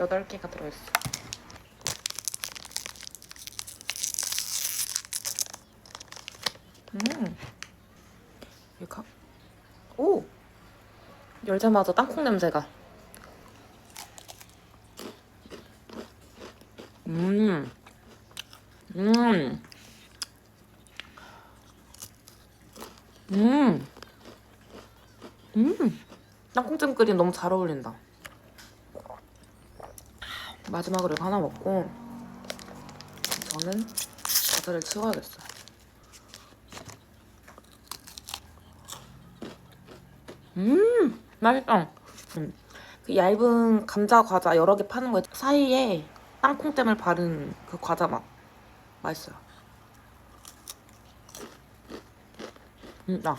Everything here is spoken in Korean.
8개가 들어있어. 이거 오! 열자마자 땅콩 냄새가. 음. 음. 음. 땅콩찜 끓이면 너무 잘 어울린다. 마지막으로 이거 하나 먹고 저는 과자를 치워야겠어요. 맛있다. 그 얇은 감자 과자 여러 개 파는 거 사이에 땅콩잼을 바른 그 과자 맛. 맛있어요. 아.